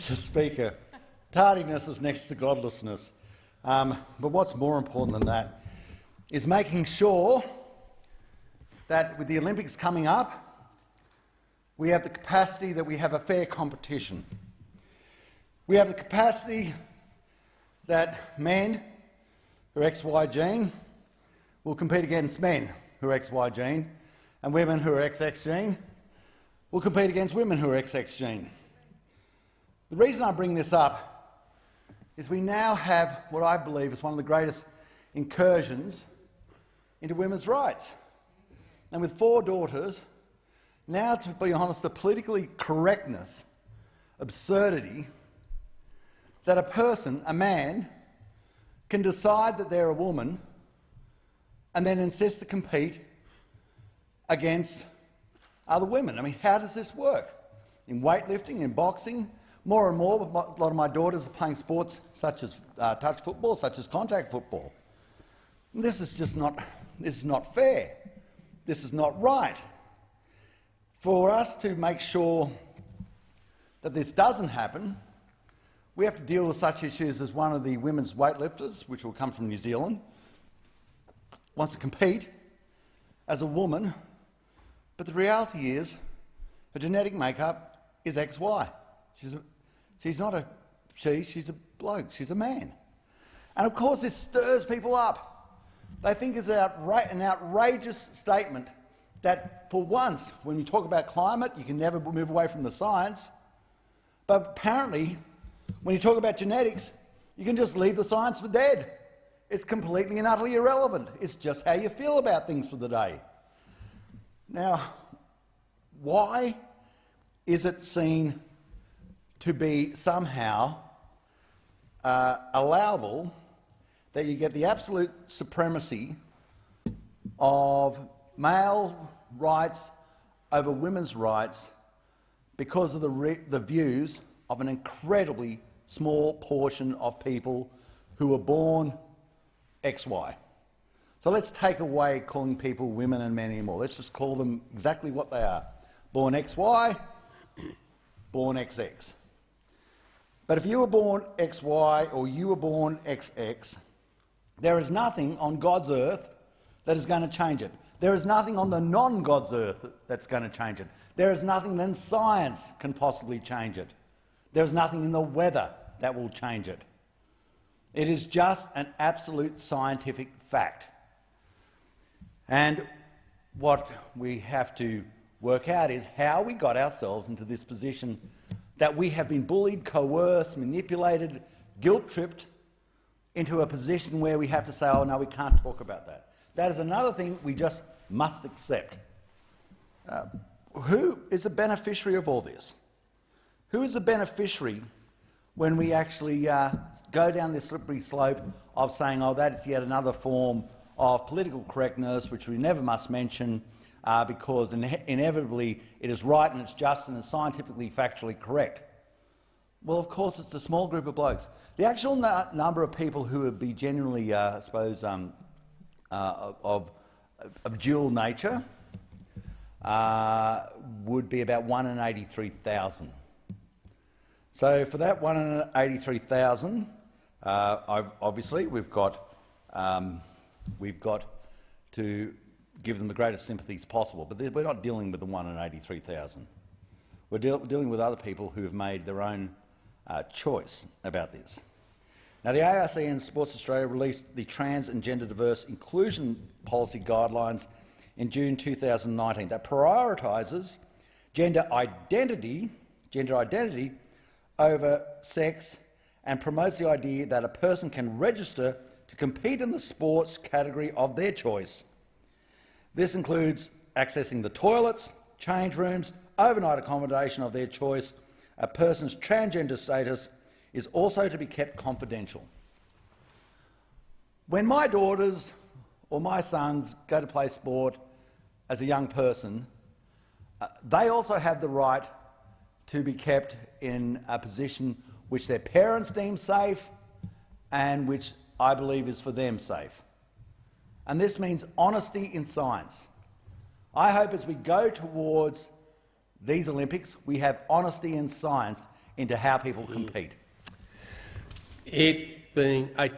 Mr. Speaker. Tardiness is next to godlessness. But what's more important than that is making sure that with the Olympics coming up, we have the capacity that we have a fair competition. We have the capacity that men who are XY gene will compete against men who are XY gene, and women who are XX gene will compete against women who are XX gene. The reason I bring this up is we now have what I believe is one of the greatest incursions into women's rights. And with 4 daughters, now, to be honest, the politically correctness, absurdity, that a person, a man, can decide that they're a woman and then insist to compete against other women. I mean, how does this work? In weightlifting, in boxing, more and more, a lot of my daughters are playing sports such as touch football, such as contact football. And this is just not, this is not fair. This is not right. For us to make sure that this doesn't happen, we have to deal with such issues as one of the women's weightlifters, which will come from New Zealand, wants to compete as a woman, but the reality is her genetic makeup is XY. She's not a she, she's a bloke, she's a man. And of course this stirs people up. They think it's an outrageous statement that for once, when we talk about climate, you can never move away from the science, but apparently when you talk about genetics, you can just leave the science for dead. It's completely and utterly irrelevant. It's just how you feel about things for the day. Now, why is it seen to be somehow allowable that you get the absolute supremacy of male rights over women's rights because of the views of an incredibly small portion of people who were born XY? So let's take away calling people women and men anymore. Let's just call them exactly what they are. Born XY, born XX. But if you were born XY or you were born XX, there is nothing on God's earth that is going to change it. There is nothing on the non-God's earth that's going to change it. There is nothing that science can possibly change it. There is nothing in the weather that will change it. It is just an absolute scientific fact. And what we have to work out is how we got ourselves into this position that we have been bullied, coerced, manipulated, guilt-tripped into a position where we have to say, oh no, we can't talk about that. That is another thing we just must accept. Who is a beneficiary of all this? Who is a beneficiary when we actually go down this slippery slope of saying, oh, that's yet another form of political correctness, which we never must mention because inevitably it is right and it's just and it's scientifically, factually correct? Well, of course, it's the small group of blokes. The actual number of people who would be genuinely, I suppose, of dual nature would be about 1 in 83,000. So for that 1 in 83,000, obviously we've got to give them the greatest sympathies possible. But we're not dealing with the 1 in 83,000. We're dealing with other people who have made their own choice about this. Now, the ARC and Sports Australia released the Trans and Gender Diverse Inclusion Policy Guidelines in June 2019 that prioritises gender identity over sex and promotes the idea that a person can register to compete in the sports category of their choice. This includes accessing the toilets, change rooms, overnight accommodation of their choice. A person's transgender status is also to be kept confidential. When my daughters or my sons go to play sport as a young person, they also have the right to be kept in a position which their parents deem safe and which I believe is for them safe. And this means honesty in science. I hope as we go towards these Olympics, we have honesty in science into how people compete. It being